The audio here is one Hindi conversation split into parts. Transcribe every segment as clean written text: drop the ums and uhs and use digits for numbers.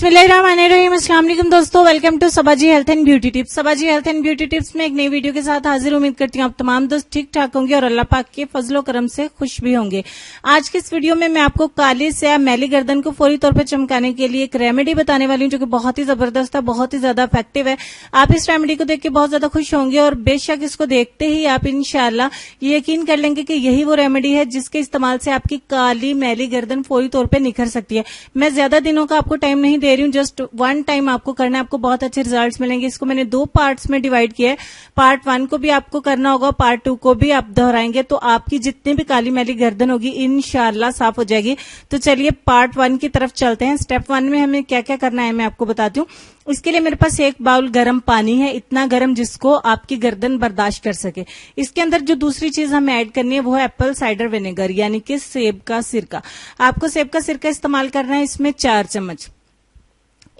बिस्मिल्लाहिर्रहमानिर्रहीम। अस्सलाम वालेकुम दोस्तों, welcome to Sabaji health and beauty tips. Sabaji health and beauty tips में एक नई वीडियो के साथ हाजिर। उम्मीद करती हूँ आप तमाम दोस्त ठीक ठाक होंगे और अल्लाह पाक के फजलो करम से खुश भी होंगे। आज की इस वीडियो में मैं आपको काली स्याह मैली गर्दन को फौरी तौर पर चमकाने के लिए एक रेमेडी बताने वाली हूँ जो कि बहुत ही जबरदस्त है, बहुत ही ज्यादा इफेक्टिव है। आप इस रेमेडी को देख के बहुत ज्यादा खुश होंगे और बेशक इसको देखते ही आप इंशाल्लाह ये यकीन कर लेंगे कि यही वो रेमेडी है जिसके इस्तेमाल से आपकी काली मैली गर्दन फौरी तौर पर निखर सकती है। मैं ज्यादा दिनों का आपको टाइम नहीं दे रही हूँ, जस्ट वन टाइम आपको करना है, आपको बहुत अच्छे रिजल्ट्स मिलेंगे। इसको मैंने दो पार्ट्स में डिवाइड किया है। पार्ट 1 को भी आपको करना होगा, पार्ट 2 को भी आप दोहराएंगे तो आपकी जितनी भी काली मैली गर्दन होगी इंशाल्लाह साफ हो जाएगी। तो चलिए पार्ट 1 की तरफ चलते हैं। स्टेप 1 में हमें क्या क्या करना है मैं आपको बताती हूँ। इसके लिए मेरे पास एक बाउल गर्म पानी है, इतना गर्म जिसको आपकी गर्दन बर्दाश्त कर सके। इसके अंदर जो दूसरी चीज हमें ऐड करनी है वो है एप्पल साइडर विनेगर यानी कि सेब का सिरका। आपको सेब का सिरका इस्तेमाल करना है। इसमें 4 चम्मच।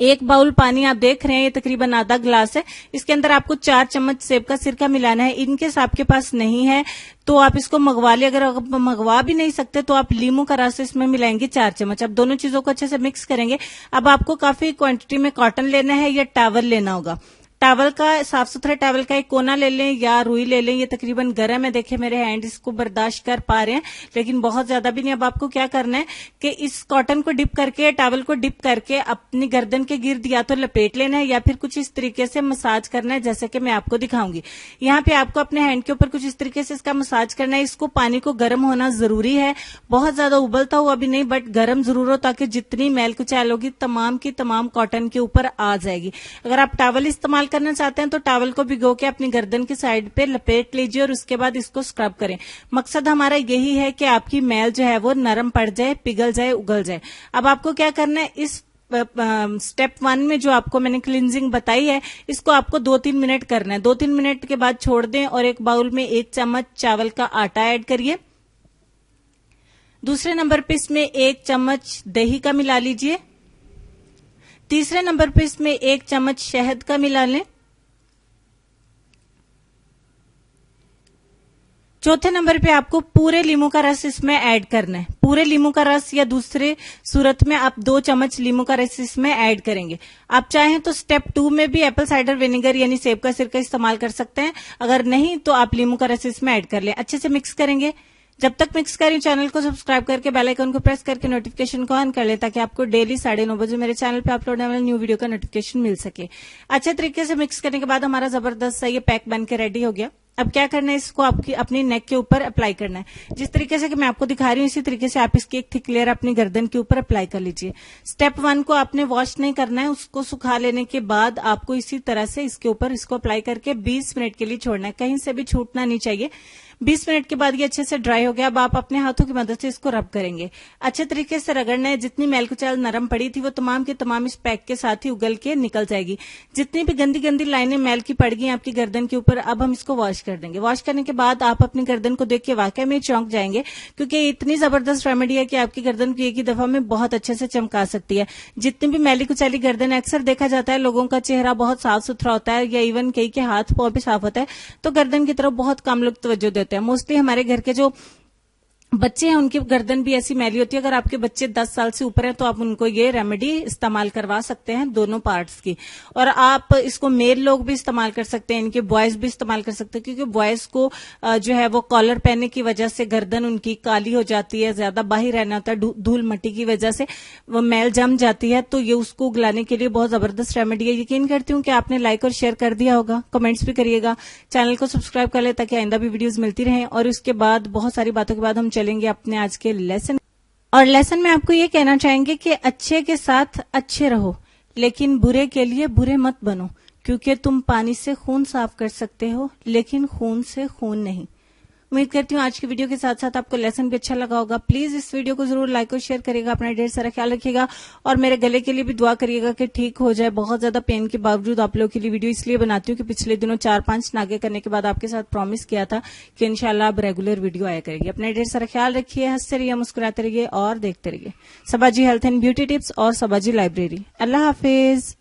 एक बाउल पानी आप देख रहे हैं, ये तकरीबन आधा गिलास है। इसके अंदर आपको 4 चम्मच सेब का सिरका मिलाना है। इनकेस आपके पास नहीं है तो आप इसको मंगवा ले। अगर आप मंगवा भी नहीं सकते तो आप लीमू का रस इसमें मिलाएंगे 4 चम्मच। अब दोनों चीजों को अच्छे से मिक्स करेंगे। अब आपको काफी क्वांटिटी में कॉटन लेना है या टॉवल लेना होगा। टॉवल का, साफ सुथरा टॉवल का एक कोना ले लें या रुई ले लें। ये तकरीबन गर्म है, देखें मेरे हैंड इसको बर्दाश्त कर पा रहे हैं, लेकिन बहुत ज्यादा भी नहीं। अब आपको क्या करना है कि इस कॉटन को डिप करके, टॉवल को डिप करके अपनी गर्दन के गिर्द या तो लपेट लेना है या फिर कुछ इस तरीके से मसाज करना है जैसे कि मैं आपको दिखाऊंगी। यहाँ पे आपको अपने हैंड के ऊपर कुछ इस तरीके से इसका मसाज करना है। इसको पानी को गर्म होना जरूरी है, बहुत ज्यादा उबलता हुआ भी नहीं, बट गर्म जरूर हो ताकि जितनी मैल कुचैल होगी तमाम की तमाम कॉटन के ऊपर आ जाएगी। अगर आप टॉवल इस्तेमाल करना चाहते हैं तो टॉवल को भिगो के अपनी गर्दन की साइड पे लपेट लीजिए और उसके बाद इसको स्क्रब करें। मकसद हमारा यही है कि आपकी मैल जो है वो नरम पड़ जाए, पिघल जाए, उगल जाए। अब आपको क्या करना है, इस स्टेप 1 में जो आपको मैंने क्लिंजिंग बताई है इसको आपको 2-3 मिनट करना है। 2-3 मिनट के बाद छोड़ दें और एक बाउल में 1 चम्मच चावल का आटा ऐड करिए। दूसरे नंबर पे इसमें 1 चम्मच दही का मिला लीजिए। तीसरे नंबर पे इसमें 1 चम्मच शहद का मिला लें। चौथे नंबर पे आपको पूरे लीमू का रस इसमें ऐड करना है। पूरे लीमू का रस या दूसरे सूरत में आप 2 चम्मच लीमू का रस इसमें ऐड करेंगे। आप चाहें तो स्टेप 2 में भी एप्पल साइडर विनेगर यानी सेब का सिरका इस्तेमाल कर सकते हैं। अगर नहीं तो आप लीमू का रस इसमें ऐड कर लें। अच्छे से मिक्स करेंगे। जब तक मिक्स करें चैनल को सब्सक्राइब करके बेल आइकन को प्रेस करके नोटिफिकेशन को ऑन कर लें ताकि आपको डेली 9:30 बजे मेरे चैनल पे अपलोड होने वाले न्यू वीडियो का नोटिफिकेशन मिल सके। अच्छे तरीके से मिक्स करने के बाद हमारा जबरदस्त सा ये पैक बन के रेडी हो गया। अब क्या करना है, इसको आपकी अपनी नेक के ऊपर अप्लाई करना है। जिस तरीके से कि मैं आपको दिखा रही हूँ इसी तरीके से आप इसकी एक थिक लेयर अपनी गर्दन के ऊपर अप्लाई कर लीजिए। स्टेप 1 को आपने वॉश नहीं करना है, उसको सुखा लेने के बाद आपको इसी तरह से इसके ऊपर इसको अप्लाई करके 20 मिनट के लिए छोड़ना है। कहीं से भी छूटना नहीं चाहिए। 20 मिनट के बाद ये अच्छे से ड्राई हो गया। अब आप अपने हाथों की मदद से इसको रब करेंगे। अच्छे तरीके से रगड़ना है। जितनी मैल कुचैल नरम पड़ी थी वो तमाम की तमाम इस पैक के साथ ही उगल के निकल जाएगी। जितनी भी गंदी गंदी लाइनें मैल की पड़ गई आपकी गर्दन के ऊपर, अब हम इसको वॉश कर देंगे। वॉश करने के बाद आप अपनी गर्दन को देख के वाकई में चौंक जाएंगे, क्योंकि ये इतनी जबरदस्त रेमेडी है कि आपकी गर्दन को एक ही दफा में बहुत अच्छे से चमका सकती है। जितनी भी मैली कुचैली गर्दन, अक्सर देखा जाता है लोगों का चेहरा बहुत साफ सुथरा होता है या इवन कई के हाथ पांव भी साफ होता है तो गर्दन की तरफ बहुत कम लोग तवज्जो देते हैं। मोस्टली हमारे घर के जो बच्चे हैं उनकी गर्दन भी ऐसी मैली होती है। अगर आपके बच्चे 10 साल से ऊपर हैं तो आप उनको ये रेमेडी इस्तेमाल करवा सकते हैं, दोनों पार्ट्स की। और आप इसको मेल लोग भी इस्तेमाल कर सकते हैं, इनके बॉयज भी इस्तेमाल कर सकते हैं, क्योंकि बॉयज को जो है वो कॉलर पहनने की वजह से गर्दन उनकी काली हो जाती है, ज्यादा बाहर रहना होता है, धूल मट्टी की वजह से वो मैल जम जाती है। तो ये उसको उगलाने के लिए बहुत जबरदस्त रेमेडी है। यकीन करती हूँ कि आपने लाइक और शेयर कर दिया होगा, कमेंट्स भी करिएगा, चैनल को सब्सक्राइब कर ले ताकि आइंदा भी वीडियोज मिलती रहें। और उसके बाद बहुत सारी बातों के बाद हम चलेंगे अपने आज के लेसन। और लेसन में आपको ये कहना चाहेंगे कि अच्छे के साथ अच्छे रहो, लेकिन बुरे के लिए बुरे मत बनो, क्योंकि तुम पानी से खून साफ कर सकते हो लेकिन खून से खून नहीं। उम्मीद करती हूँ आज की वीडियो के साथ साथ आपको लेसन भी अच्छा लगा होगा। प्लीज इस वीडियो को जरूर लाइक और शेयर करिएगा, अपना ढेर सारा ख्याल रखिएगा और मेरे गले के लिए भी दुआ करिएगा कि ठीक हो जाए। बहुत ज्यादा पेन के बावजूद आप लोगों के लिए वीडियो इसलिए बनाती हूँ कि पिछले दिनों 4-5 नागे करने के बाद आपके साथ प्रॉमिस किया था कि इंशाल्लाह अब रेगुलर वीडियो आया करेगी। अपना ढेर सारा ख्याल रखिए, हंसते रहिए, मुस्कुराते रहिए और देखते रहिए सबाजी हेल्थ एंड ब्यूटी टिप्स और सबाजी लाइब्रेरी। अल्लाह हाफिज।